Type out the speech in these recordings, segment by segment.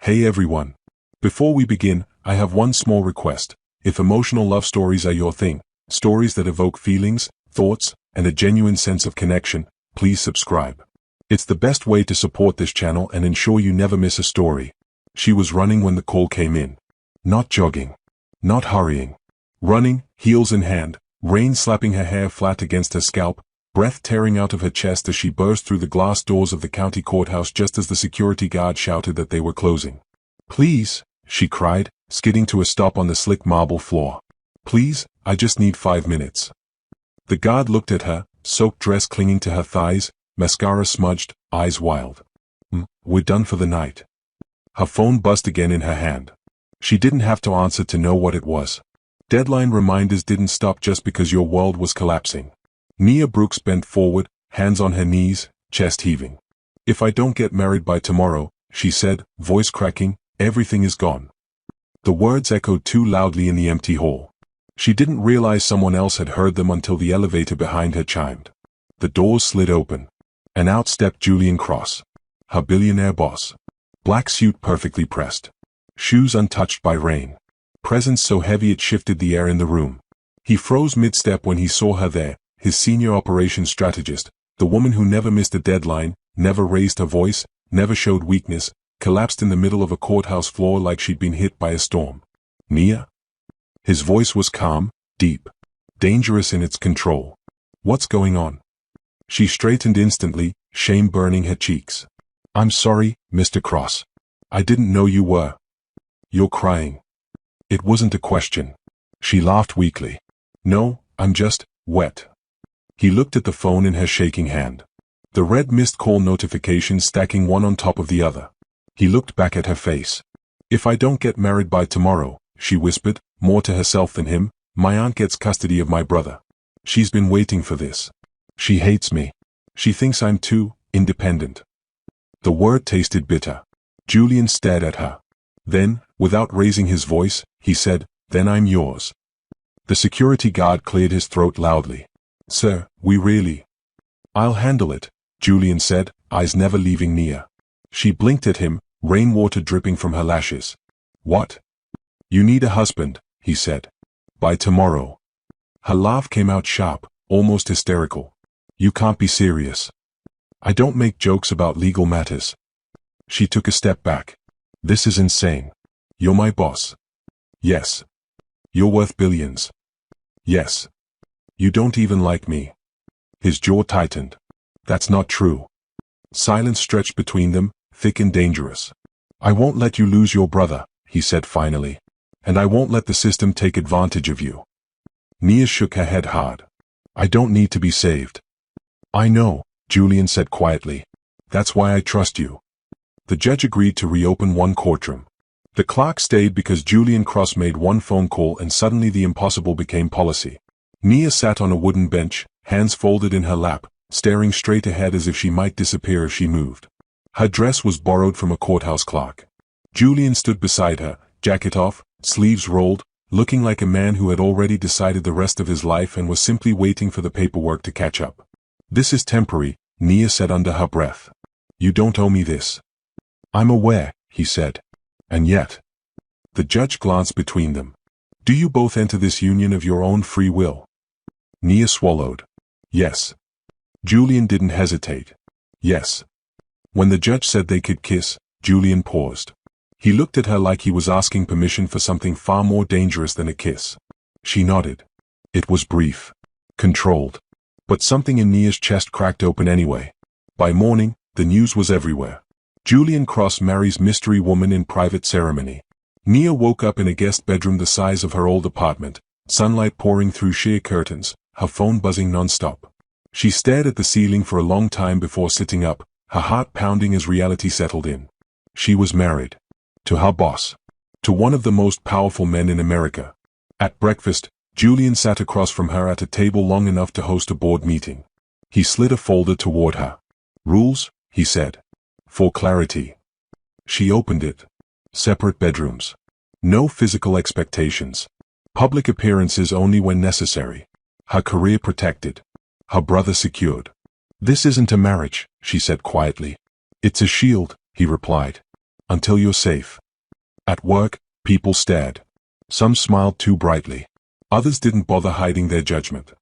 Hey everyone. Before we begin, I have one small request. If emotional love stories are your thing, stories that evoke feelings, thoughts, and a genuine sense of connection, please subscribe. It's the best way to support this channel and ensure you never miss a story. She was running when the call came in. Not jogging. Not hurrying. Running, heels in hand, rain slapping her hair flat against her scalp, breath tearing out of her chest as she burst through the glass doors of the county courthouse just as the security guard shouted that they were closing. "Please," she cried, skidding to a stop on the slick marble floor. "Please, I just need 5 minutes." The guard looked at her, soaked dress clinging to her thighs, mascara smudged, eyes wild. We're done for the night." Her phone buzzed again in her hand. She didn't have to answer to know what it was. Deadline reminders didn't stop just because your world was collapsing. Nia Brooks bent forward, hands on her knees, chest heaving. "If I don't get married by tomorrow," she said, voice cracking, "everything is gone." The words echoed too loudly in the empty hall. She didn't realize someone else had heard them until the elevator behind her chimed. The doors slid open. And out stepped Julian Cross. Her billionaire boss. Black suit perfectly pressed. Shoes untouched by rain. Presence so heavy it shifted the air in the room. He froze mid-step when he saw her there, his senior operations strategist, the woman who never missed a deadline, never raised her voice, never showed weakness, collapsed in the middle of a courthouse floor like she'd been hit by a storm. "Nia?" His voice was calm, deep, dangerous in its control. "What's going on?" She straightened instantly, shame burning her cheeks. "I'm sorry, Mr. Cross. I didn't know you were." "You're crying." It wasn't a question. She laughed weakly. "No, I'm just wet." He looked at the phone in her shaking hand. The red missed call notifications stacking one on top of the other. He looked back at her face. "If I don't get married by tomorrow," she whispered, more to herself than him, "my aunt gets custody of my brother. She's been waiting for this. She hates me. She thinks I'm too independent." The word tasted bitter. Julian stared at her. Then, without raising his voice, he said, "Then I'm yours." The security guard cleared his throat loudly. "Sir, we really—" "I'll handle it," Julian said, eyes never leaving Nia. She blinked at him, rainwater dripping from her lashes. "What?" "You need a husband," he said. "By tomorrow." Her laugh came out sharp, almost hysterical. "You can't be serious." "I don't make jokes about legal matters." She took a step back. "This is insane. You're my boss." "Yes." "You're worth billions." "Yes." "You don't even like me." His jaw tightened. "That's not true." Silence stretched between them, thick and dangerous. "I won't let you lose your brother," he said finally. "And I won't let the system take advantage of you." Nia shook her head hard. "I don't need to be saved." "I know," Julian said quietly. "That's why I trust you." The judge agreed to reopen one courtroom. The clerk stayed because Julian Cross made one phone call and suddenly the impossible became policy. Nia sat on a wooden bench, hands folded in her lap, staring straight ahead as if she might disappear if she moved. Her dress was borrowed from a courthouse clerk. Julian stood beside her, jacket off, sleeves rolled, looking like a man who had already decided the rest of his life and was simply waiting for the paperwork to catch up. "This is temporary," Nia said under her breath. "You don't owe me this." "I'm aware," he said. "And yet." The judge glanced between them. "Do you both enter this union of your own free will?" Nia swallowed. "Yes." Julian didn't hesitate. "Yes." When the judge said they could kiss, Julian paused. He looked at her like he was asking permission for something far more dangerous than a kiss. She nodded. It was brief. Controlled. But something in Nia's chest cracked open anyway. By morning, the news was everywhere. Julian Cross marries mystery woman in private ceremony. Nia woke up in a guest bedroom the size of her old apartment, sunlight pouring through sheer curtains, her phone buzzing non-stop. She stared at the ceiling for a long time before sitting up, her heart pounding as reality settled in. She was married. To her boss. To one of the most powerful men in America. At breakfast, Julian sat across from her at a table long enough to host a board meeting. He slid a folder toward her. "Rules," he said. "For clarity." She opened it. Separate bedrooms. No physical expectations. Public appearances only when necessary. Her career protected. Her brother secured. "This isn't a marriage," she said quietly. "It's a shield," he replied. Until you're safe. At work, people stared. Some smiled too brightly. Others didn't bother hiding their judgment.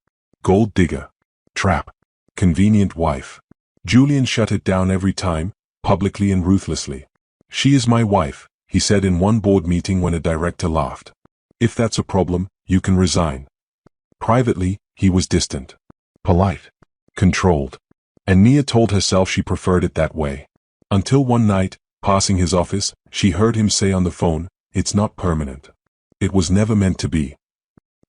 Gold digger. Trap. Convenient wife. Julian shut it down every time, publicly and ruthlessly. She is my wife, he said in one board meeting when a director laughed. If that's a problem, you can resign. Privately, he was distant. Polite. Controlled. And Nia told herself she preferred it that way. Until one night, passing his office, she heard him say on the phone, "It's not permanent. It was never meant to be."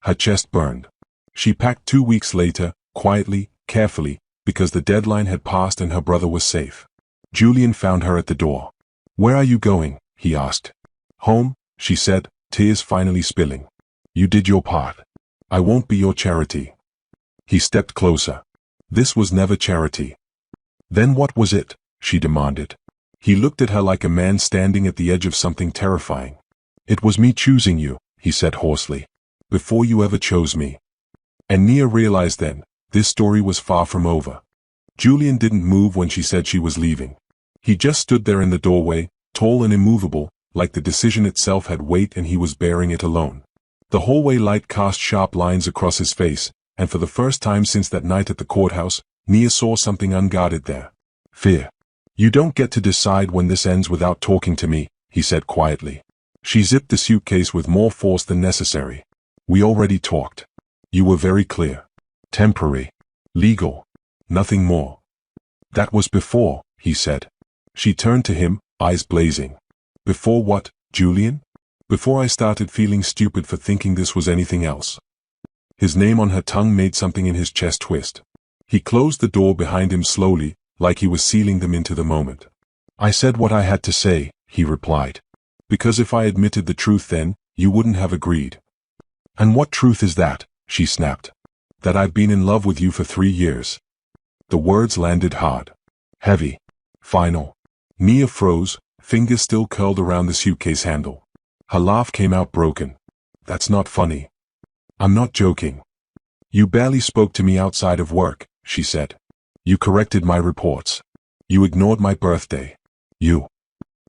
Her chest burned. She packed 2 weeks later, quietly, carefully, because the deadline had passed and her brother was safe. Julian found her at the door. "Where are you going?" he asked. "Home," she said, tears finally spilling. "You did your part. I won't be your charity." He stepped closer. "This was never charity." "Then what was it?" she demanded. He looked at her like a man standing at the edge of something terrifying. "It was me choosing you," he said hoarsely. "Before you ever chose me." And Nia realized then, this story was far from over. Julian didn't move when she said she was leaving. He just stood there in the doorway, tall and immovable, like the decision itself had weight and he was bearing it alone. The hallway light cast sharp lines across his face, and for the first time since that night at the courthouse, Nia saw something unguarded there. Fear. "You don't get to decide when this ends without talking to me," he said quietly. She zipped the suitcase with more force than necessary. "We already talked. You were very clear. Temporary. Legal. Nothing more." "That was before," he said. She turned to him, eyes blazing. "Before what, Julian?" "Before I started feeling stupid for thinking this was anything else." His name on her tongue made something in his chest twist. He closed the door behind him slowly, like he was sealing them into the moment. "I said what I had to say," he replied. "Because if I admitted the truth then, you wouldn't have agreed." "And what truth is that?" she snapped. "That I've been in love with you for 3 years." The words landed hard. Heavy. Final. Nia froze, fingers still curled around the suitcase handle. Her laugh came out broken. "That's not funny." "I'm not joking." "You barely spoke to me outside of work," she said. "You corrected my reports. You ignored my birthday.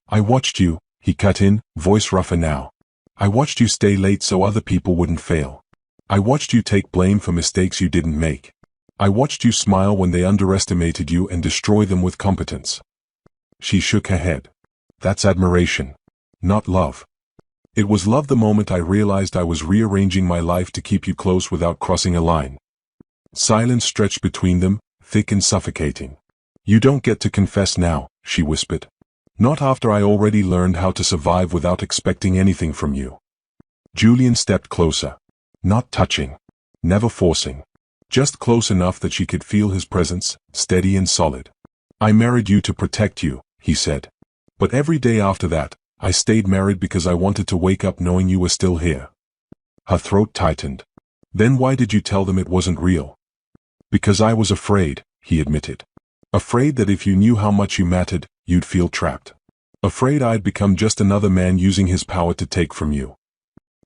I watched you," he cut in, voice rougher now. "I watched you stay late so other people wouldn't fail. I watched you take blame for mistakes you didn't make. I watched you smile when they underestimated you and destroy them with competence." She shook her head. "That's admiration. Not love." "It was love the moment I realized I was rearranging my life to keep you close without crossing a line." Silence stretched between them, thick and suffocating. "You don't get to confess now," she whispered. "Not after I already learned how to survive without expecting anything from you." Julian stepped closer. Not touching. Never forcing. Just close enough that she could feel his presence, steady and solid. "I married you to protect you," he said. "But every day after that, I stayed married because I wanted to wake up knowing you were still here." Her throat tightened. "Then why did you tell them it wasn't real?" "Because I was afraid," he admitted. "Afraid that if you knew how much you mattered, you'd feel trapped. Afraid I'd become just another man using his power to take from you."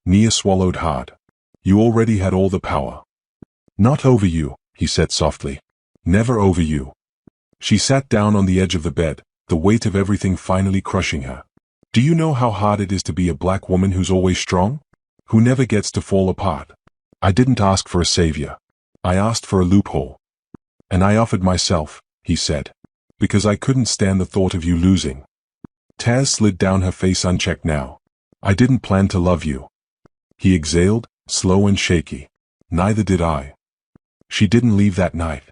Nia swallowed hard. "You already had all the power." "Not over you," he said softly. "Never over you." She sat down on the edge of the bed, the weight of everything finally crushing her. "Do you know how hard it is to be a black woman who's always strong? Who never gets to fall apart? I didn't ask for a savior. I asked for a loophole. And I offered myself," he said. "Because I couldn't stand the thought of you losing." Tears slid down her face unchecked now. "I didn't plan to love you." He exhaled, slow and shaky. "Neither did I." She didn't leave that night.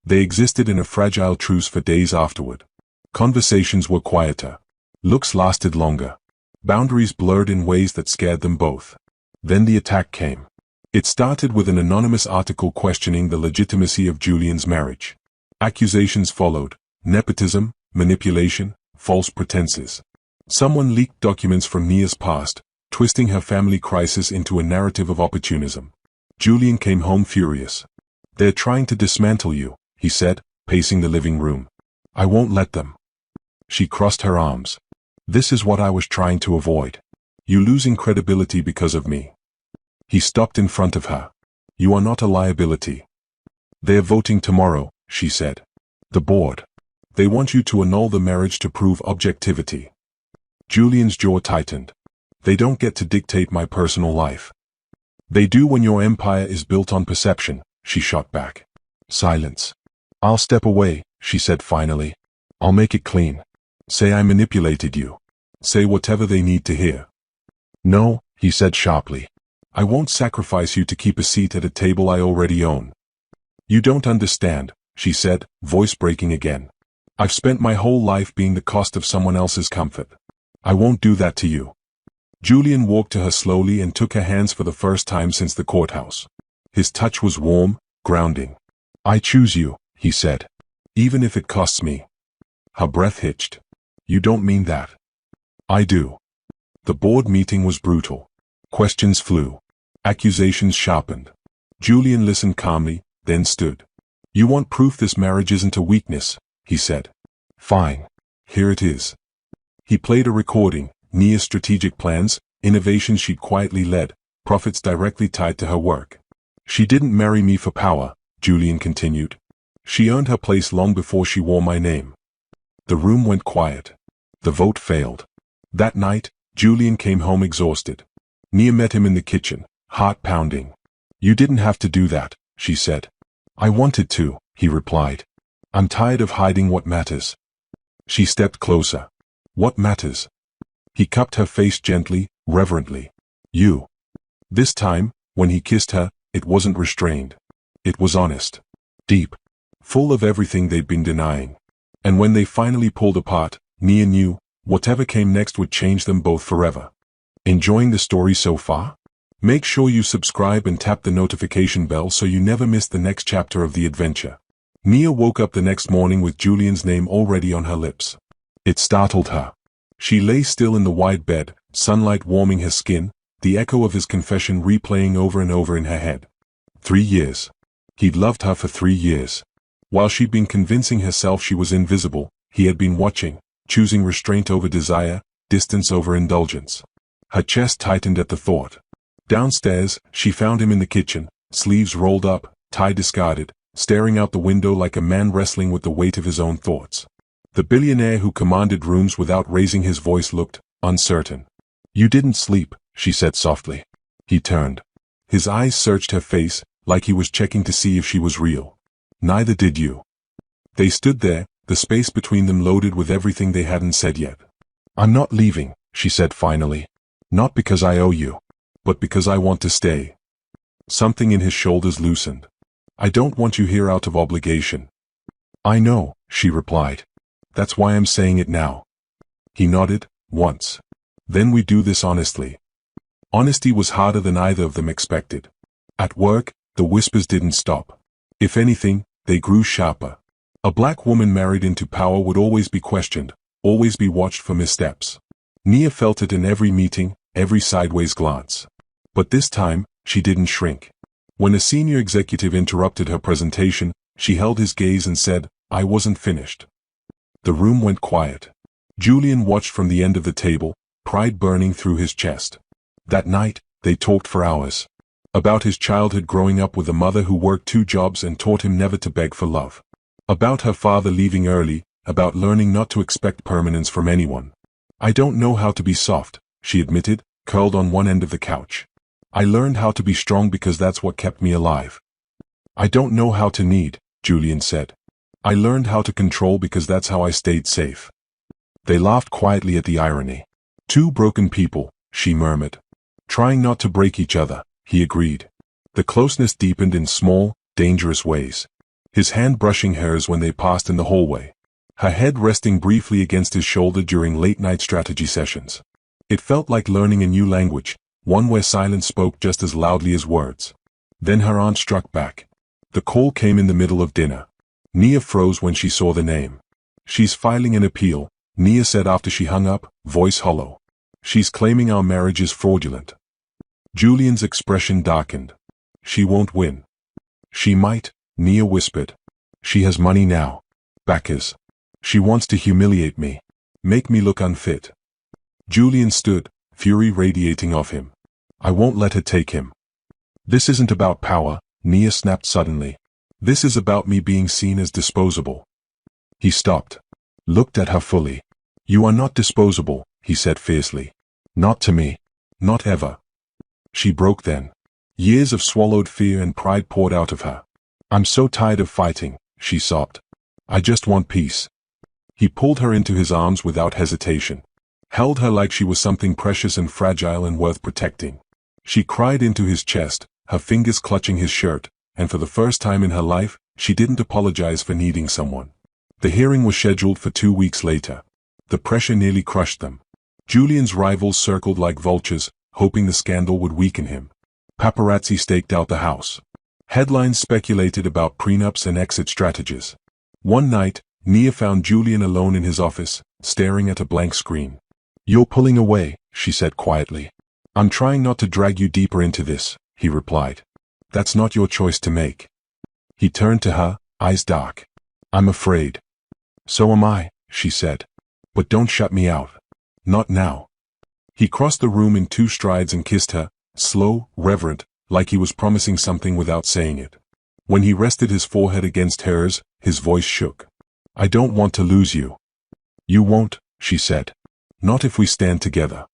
They existed in a fragile truce for days afterward. Conversations were quieter. Looks lasted longer. Boundaries blurred in ways that scared them both. Then the attack came. It started with an anonymous article questioning the legitimacy of Julian's marriage. Accusations followed: nepotism, manipulation, false pretenses. Someone leaked documents from Nia's past, twisting her family crisis into a narrative of opportunism. Julian came home furious. "They're trying to dismantle you," he said, pacing the living room. "I won't let them." She crossed her arms. "This is what I was trying to avoid. You losing credibility because of me." He stopped in front of her. "You are not a liability." "They're voting tomorrow," she said. "The board. They want you to annul the marriage to prove objectivity." Julian's jaw tightened. They don't get to dictate my personal life. They do when your empire is built on perception, she shot back. Silence. I'll step away, she said finally. I'll make it clean. Say I manipulated you. Say whatever they need to hear. No, he said sharply. I won't sacrifice you to keep a seat at a table I already own. You don't understand, she said, voice breaking again. I've spent my whole life being the cost of someone else's comfort. I won't do that to you. Julian walked to her slowly and took her hands for the first time since the courthouse. His touch was warm, grounding. I choose you, he said. Even if it costs me. Her breath hitched. You don't mean that. I do. The board meeting was brutal. Questions flew. Accusations sharpened. Julian listened calmly, then stood. You want proof this marriage isn't a weakness, he said. Fine. Here it is. He played a recording, Nia's strategic plans, innovations she'd quietly led, profits directly tied to her work. She didn't marry me for power, Julian continued. She earned her place long before she wore my name. The room went quiet. The vote failed. That night, Julian came home exhausted. Nia met him in the kitchen, heart pounding. You didn't have to do that, she said. I wanted to, he replied. I'm tired of hiding what matters. She stepped closer. What matters? He cupped her face gently, reverently. You. This time, when he kissed her, it wasn't restrained. It was honest. Deep. Full of everything they'd been denying. And when they finally pulled apart, Nia knew, whatever came next would change them both forever. Enjoying the story so far? Make sure you subscribe and tap the notification bell so you never miss the next chapter of the adventure. Nia woke up the next morning with Julian's name already on her lips. It startled her. She lay still in the wide bed, sunlight warming her skin, the echo of his confession replaying over and over in her head. 3 years. He'd loved her for 3 years. While she'd been convincing herself she was invisible, he had been watching, choosing restraint over desire, distance over indulgence. Her chest tightened at the thought. Downstairs, she found him in the kitchen, sleeves rolled up, tie discarded, staring out the window like a man wrestling with the weight of his own thoughts. The billionaire who commanded rooms without raising his voice looked uncertain. You didn't sleep, she said softly. He turned. His eyes searched her face, like he was checking to see if she was real. Neither did you. They stood there, the space between them loaded with everything they hadn't said yet. I'm not leaving, she said finally. Not because I owe you. But because I want to stay. Something in his shoulders loosened. I don't want you here out of obligation. I know, she replied. That's why I'm saying it now. He nodded, once. Then we do this honestly. Honesty was harder than either of them expected. At work, the whispers didn't stop. If anything, they grew sharper. A black woman married into power would always be questioned, always be watched for missteps. Nia felt it in every meeting, every sideways glance. But this time, she didn't shrink. When a senior executive interrupted her presentation, she held his gaze and said, I wasn't finished. The room went quiet. Julian watched from the end of the table, pride burning through his chest. That night, they talked for hours. About his childhood growing up with a mother who worked 2 jobs and taught him never to beg for love. About her father leaving early, about learning not to expect permanence from anyone. I don't know how to be soft, she admitted, curled on one end of the couch. I learned how to be strong because that's what kept me alive. I don't know how to need, Julian said. I learned how to control because that's how I stayed safe. They laughed quietly at the irony. 2 broken people, she murmured. Trying not to break each other, he agreed. The closeness deepened in small, dangerous ways. His hand brushing hers when they passed in the hallway. Her head resting briefly against his shoulder during late-night strategy sessions. It felt like learning a new language, one where silence spoke just as loudly as words. Then her aunt struck back. The call came in the middle of dinner. Nia froze when she saw the name. She's filing an appeal, Nia said after she hung up, voice hollow. She's claiming our marriage is fraudulent. Julian's expression darkened. She won't win. She might, Nia whispered. She has money now. Backers. She wants to humiliate me. Make me look unfit. Julian stood, fury radiating off him. I won't let her take him. This isn't about power, Nia snapped suddenly. This is about me being seen as disposable. He stopped. Looked at her fully. You are not disposable, he said fiercely. Not to me. Not ever. She broke then. Years of swallowed fear and pride poured out of her. I'm so tired of fighting, she sobbed. I just want peace. He pulled her into his arms without hesitation. Held her like she was something precious and fragile and worth protecting. She cried into his chest, her fingers clutching his shirt, and for the first time in her life, she didn't apologize for needing someone. The hearing was scheduled for 2 weeks later. The pressure nearly crushed them. Julian's rivals circled like vultures, hoping the scandal would weaken him. Paparazzi staked out the house. Headlines speculated about prenups and exit strategies. One night, Nia found Julian alone in his office, staring at a blank screen. You're pulling away, she said quietly. I'm trying not to drag you deeper into this, he replied. That's not your choice to make. He turned to her, eyes dark. I'm afraid. So am I, she said. But don't shut me out. Not now. He crossed the room in 2 strides and kissed her, slow, reverent, like he was promising something without saying it. When he rested his forehead against hers, his voice shook. I don't want to lose you. You won't, she said. Not if we stand together.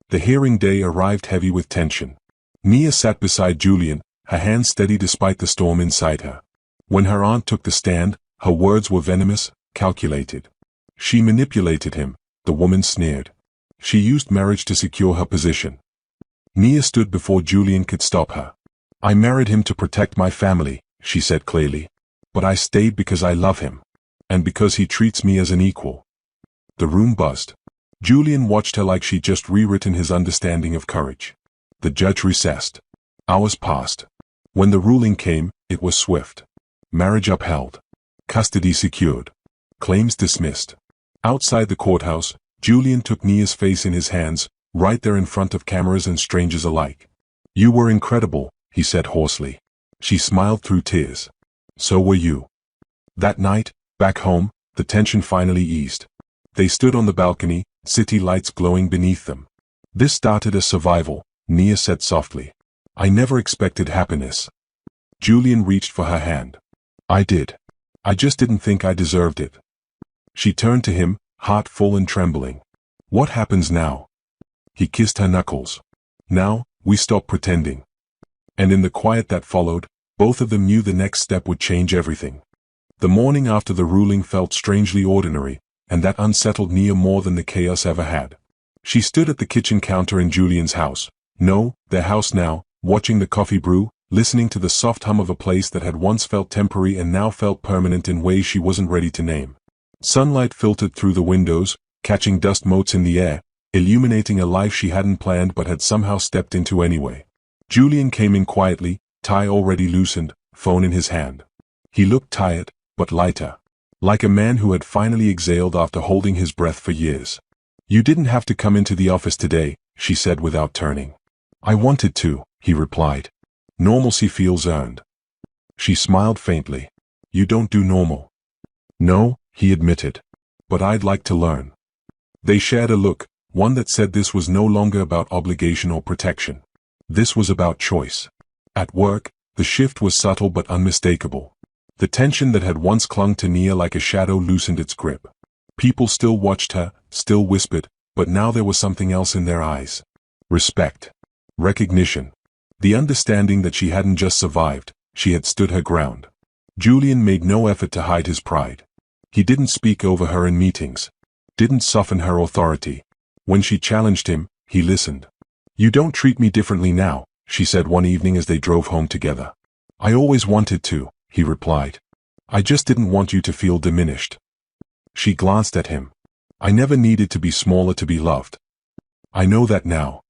The hearing day arrived heavy with tension. Nia sat beside Julian, her hands steady despite the storm inside her. When her aunt took the stand, her words were venomous, calculated. She manipulated him, the woman sneered. She used marriage to secure her position. Nia stood before Julian could stop her. I married him to protect my family, she said clearly. But I stayed because I love him. And because he treats me as an equal. The room buzzed. Julian watched her like she'd just rewritten his understanding of courage. The judge recessed. Hours passed. When the ruling came, it was swift. Marriage upheld. Custody secured. Claims dismissed. Outside the courthouse, Julian took Nia's face in his hands, right there in front of cameras and strangers alike. You were incredible, he said hoarsely. She smiled through tears. So were you. That night, back home, the tension finally eased. They stood on the balcony, city lights glowing beneath them. This started a survival, Nia said softly. I never expected happiness. Julian reached for her hand. I did. I just didn't think I deserved it. She turned to him, heart full and trembling. What happens now? He kissed her knuckles. Now, we stop pretending. And in the quiet that followed, both of them knew the next step would change everything. The morning after the ruling felt strangely ordinary, and that unsettled Nia more than the chaos ever had. She stood at the kitchen counter in Julian's house. No, their house now, watching the coffee brew, listening to the soft hum of a place that had once felt temporary and now felt permanent in ways she wasn't ready to name. Sunlight filtered through the windows, catching dust motes in the air, illuminating a life she hadn't planned but had somehow stepped into anyway. Julian came in quietly, tie already loosened, phone in his hand. He looked tired, but lighter. Like a man who had finally exhaled after holding his breath for years. You didn't have to come into the office today, she said without turning. I wanted to, he replied. Normalcy feels earned. She smiled faintly. You don't do normal. No, he admitted. But I'd like to learn. They shared a look, one that said this was no longer about obligation or protection. This was about choice. At work, the shift was subtle but unmistakable. The tension that had once clung to Nia like a shadow loosened its grip. People still watched her, still whispered, but now there was something else in their eyes. Respect. Recognition. The understanding that she hadn't just survived, she had stood her ground. Julian made no effort to hide his pride. He didn't speak over her in meetings. Didn't soften her authority. When she challenged him, he listened. You don't treat me differently now, she said one evening as they drove home together. I always wanted to, he replied. I just didn't want you to feel diminished. She glanced at him. I never needed to be smaller to be loved. I know that now.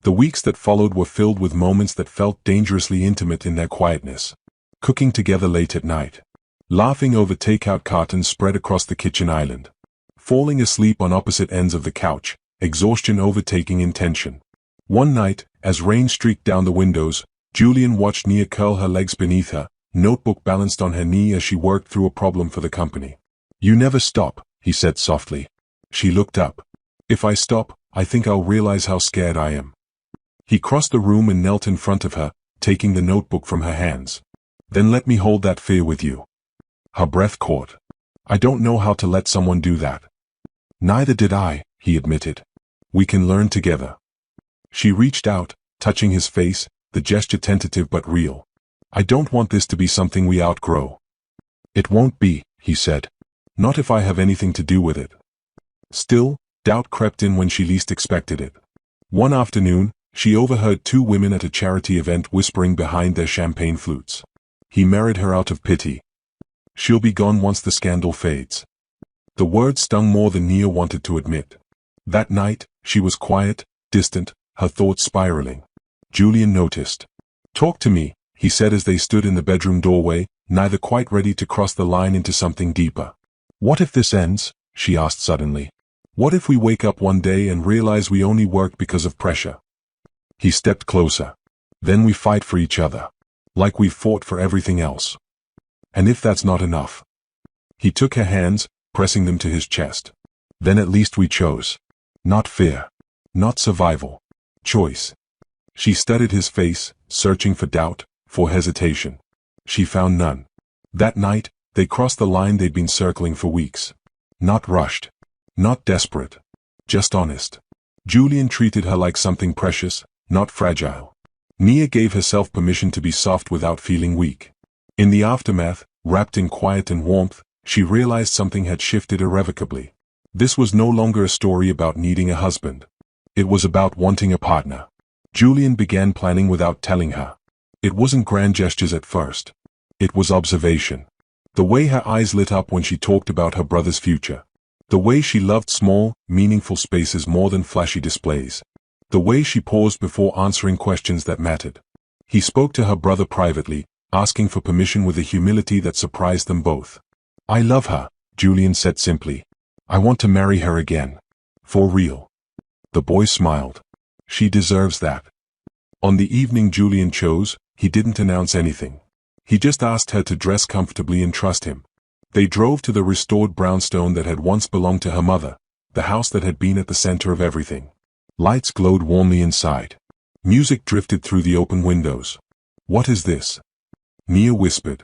The weeks that followed were filled with moments that felt dangerously intimate in their quietness. Cooking together late at night. Laughing over takeout cartons spread across the kitchen island. Falling asleep on opposite ends of the couch, exhaustion overtaking intention. One night, as rain streaked down the windows, Julian watched Nia curl her legs beneath her, notebook balanced on her knee as she worked through a problem for the company. You never stop, he said softly. She looked up. If I stop, I think I'll realize how scared I am. He crossed the room and knelt in front of her, taking the notebook from her hands. Then let me hold that fear with you. Her breath caught. I don't know how to let someone do that. Neither did I, he admitted. We can learn together. She reached out, touching his face, the gesture tentative but real. I don't want this to be something we outgrow. It won't be, he said. Not if I have anything to do with it. Still, doubt crept in when she least expected it. One afternoon, she overheard two women at a charity event whispering behind their champagne flutes. He married her out of pity. She'll be gone once the scandal fades. The words stung more than Nia wanted to admit. That night, she was quiet, distant, her thoughts spiraling. Julian noticed. Talk to me, he said as they stood in the bedroom doorway, neither quite ready to cross the line into something deeper. What if this ends? She asked suddenly. What if we wake up one day and realize we only worked because of pressure? He stepped closer. Then we fight for each other. Like we've fought for everything else. And if that's not enough? He took her hands, pressing them to his chest. Then at least we chose. Not fear. Not survival. Choice. She studied his face, searching for doubt, for hesitation. She found none. That night, they crossed the line they'd been circling for weeks. Not rushed. Not desperate. Just honest. Julian treated her like something precious, not fragile. Nia gave herself permission to be soft without feeling weak. In the aftermath, wrapped in quiet and warmth, she realized something had shifted irrevocably. This was no longer a story about needing a husband. It was about wanting a partner. Julian began planning without telling her. It wasn't grand gestures at first. It was observation. The way her eyes lit up when she talked about her brother's future. The way she loved small, meaningful spaces more than flashy displays. The way she paused before answering questions that mattered. He spoke to her brother privately, asking for permission with a humility that surprised them both. I love her, Julian said simply. I want to marry her again. For real. The boy smiled. She deserves that. On the evening Julian chose, he didn't announce anything. He just asked her to dress comfortably and trust him. They drove to the restored brownstone that had once belonged to her mother, the house that had been at the center of everything. Lights glowed warmly inside. Music drifted through the open windows. What is this? Nia whispered.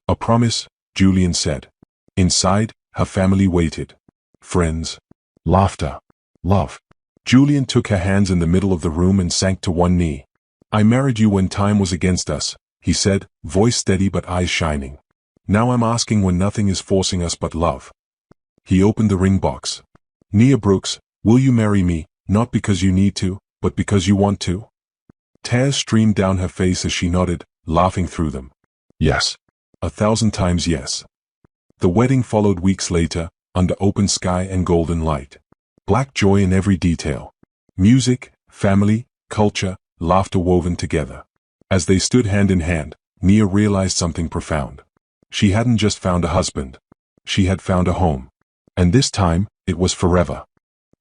A promise, Julian said. Inside, her family waited. Friends. Laughter. Love. Julian took her hands in the middle of the room and sank to one knee. I married you when time was against us, he said, voice steady but eyes shining. Now I'm asking when nothing is forcing us but love. He opened the ring box. Nia Brooks, will you marry me, not because you need to, but because you want to? Tears streamed down her face as she nodded, laughing through them. Yes. 1,000 times yes. The wedding followed weeks later, under open sky and golden light. Black joy in every detail. Music, family, culture, laughter woven together. As they stood hand in hand, Nia realized something profound. She hadn't just found a husband. She had found a home. And this time, it was forever.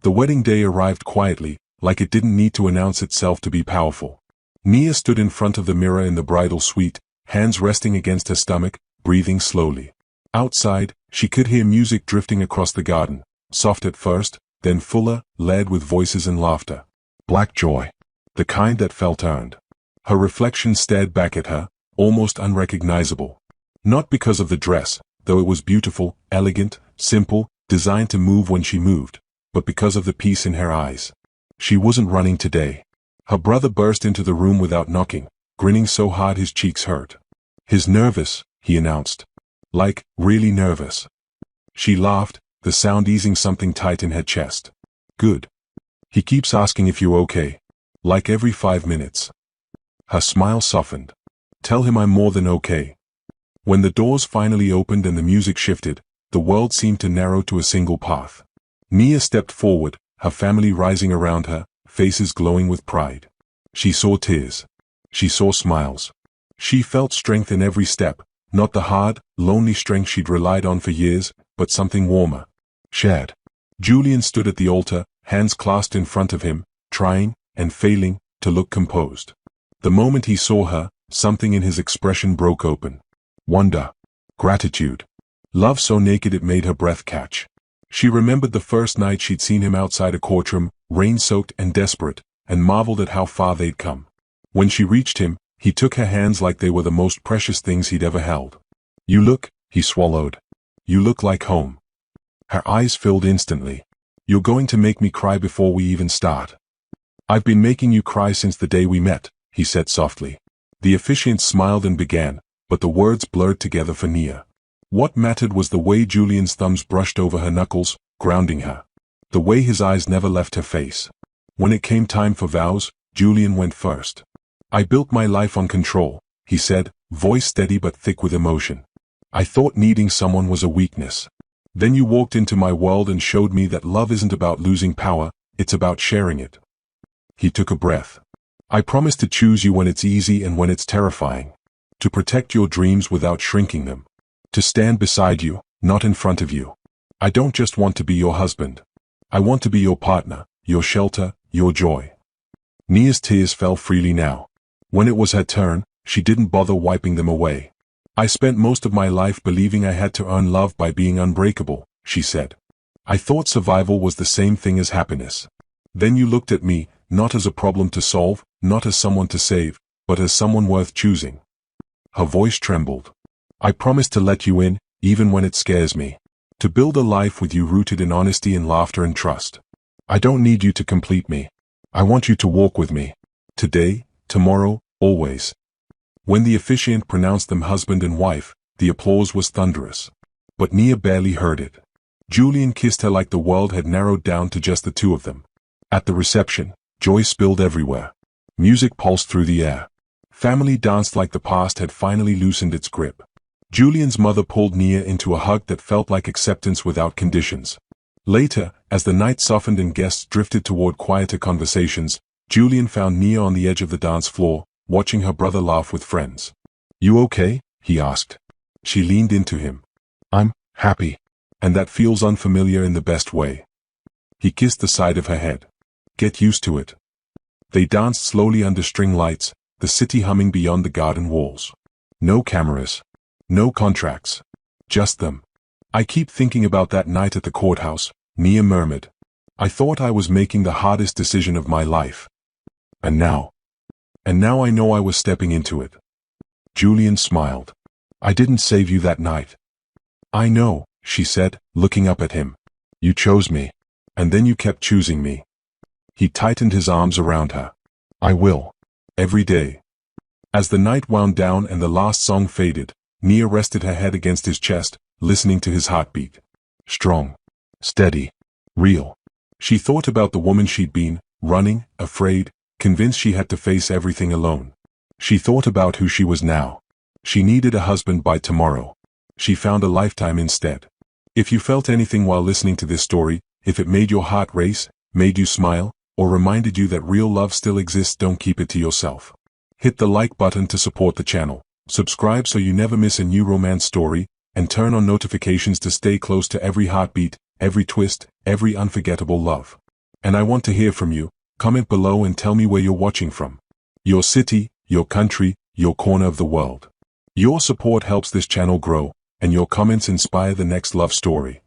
The wedding day arrived quietly, like it didn't need to announce itself to be powerful. Nia stood in front of the mirror in the bridal suite, hands resting against her stomach, breathing slowly. Outside, she could hear music drifting across the garden, soft at first, then fuller, layered with voices and laughter. Black joy. The kind that felt earned. Her reflection stared back at her, almost unrecognizable. Not because of the dress, though it was beautiful, elegant, simple, designed to move when she moved, but because of the peace in her eyes. She wasn't running today. Her brother burst into the room without knocking, grinning so hard his cheeks hurt. He's nervous, he announced. Like, really nervous. She laughed, the sound easing something tight in her chest. Good. He keeps asking if you're okay. Like every 5 minutes. Her smile softened. Tell him I'm more than okay. When the doors finally opened and the music shifted, the world seemed to narrow to a single path. Nia stepped forward, her family rising around her, faces glowing with pride. She saw tears. She saw smiles. She felt strength in every step, not the hard, lonely strength she'd relied on for years, but something warmer. Shared. Julian stood at the altar, hands clasped in front of him, trying, and failing, to look composed. The moment he saw her, something in his expression broke open. Wonder. Gratitude. Love so naked it made her breath catch. She remembered the first night she'd seen him outside a courtroom, rain-soaked and desperate, and marveled at how far they'd come. When she reached him, he took her hands like they were the most precious things he'd ever held. You look, he swallowed. You look like home. Her eyes filled instantly. You're going to make me cry before we even start. I've been making you cry since the day we met, he said softly. The officiant smiled and began, but the words blurred together for Nia. What mattered was the way Julian's thumbs brushed over her knuckles, grounding her. The way his eyes never left her face. When it came time for vows, Julian went first. I built my life on control, he said, voice steady but thick with emotion. I thought needing someone was a weakness. Then you walked into my world and showed me that love isn't about losing power, it's about sharing it. He took a breath. I promise to choose you when it's easy and when it's terrifying. To protect your dreams without shrinking them. To stand beside you, not in front of you. I don't just want to be your husband. I want to be your partner, your shelter, your joy. Nia's tears fell freely now. When it was her turn, she didn't bother wiping them away. I spent most of my life believing I had to earn love by being unbreakable, she said. I thought survival was the same thing as happiness. Then you looked at me, not as a problem to solve, not as someone to save, but as someone worth choosing. Her voice trembled. I promise to let you in, even when it scares me. To build a life with you rooted in honesty and laughter and trust. I don't need you to complete me. I want you to walk with me. Today, tomorrow, always. When the officiant pronounced them husband and wife, the applause was thunderous. But Nia barely heard it. Julian kissed her like the world had narrowed down to just the two of them. At the reception, joy spilled everywhere. Music pulsed through the air. Family danced like the past had finally loosened its grip. Julian's mother pulled Nia into a hug that felt like acceptance without conditions. Later, as the night softened and guests drifted toward quieter conversations, Julian found Nia on the edge of the dance floor, watching her brother laugh with friends. You okay? He asked. She leaned into him. I'm happy. And that feels unfamiliar in the best way. He kissed the side of her head. Get used to it. They danced slowly under string lights, the city humming beyond the garden walls. No cameras. No contracts. Just them. I keep thinking about that night at the courthouse, Nia murmured. I thought I was making the hardest decision of my life. And now I know I was stepping into it. Julian smiled. I didn't save you that night. I know, she said, looking up at him. You chose me. And then you kept choosing me. He tightened his arms around her. I will. Every day. As the night wound down and the last song faded, Nia rested her head against his chest, listening to his heartbeat. Strong. Steady. Real. She thought about the woman she'd been, running, afraid, convinced she had to face everything alone. She thought about who she was now. She needed a husband by tomorrow. She found a lifetime instead. If you felt anything while listening to this story, if it made your heart race, made you smile, or reminded you that real love still exists, don't keep it to yourself. Hit the like button to support the channel. Subscribe so you never miss a new romance story, and turn on notifications to stay close to every heartbeat, every twist, every unforgettable love. And I want to hear from you. Comment below and tell me where you're watching from. Your city, your country, your corner of the world. Your support helps this channel grow, and your comments inspire the next love story.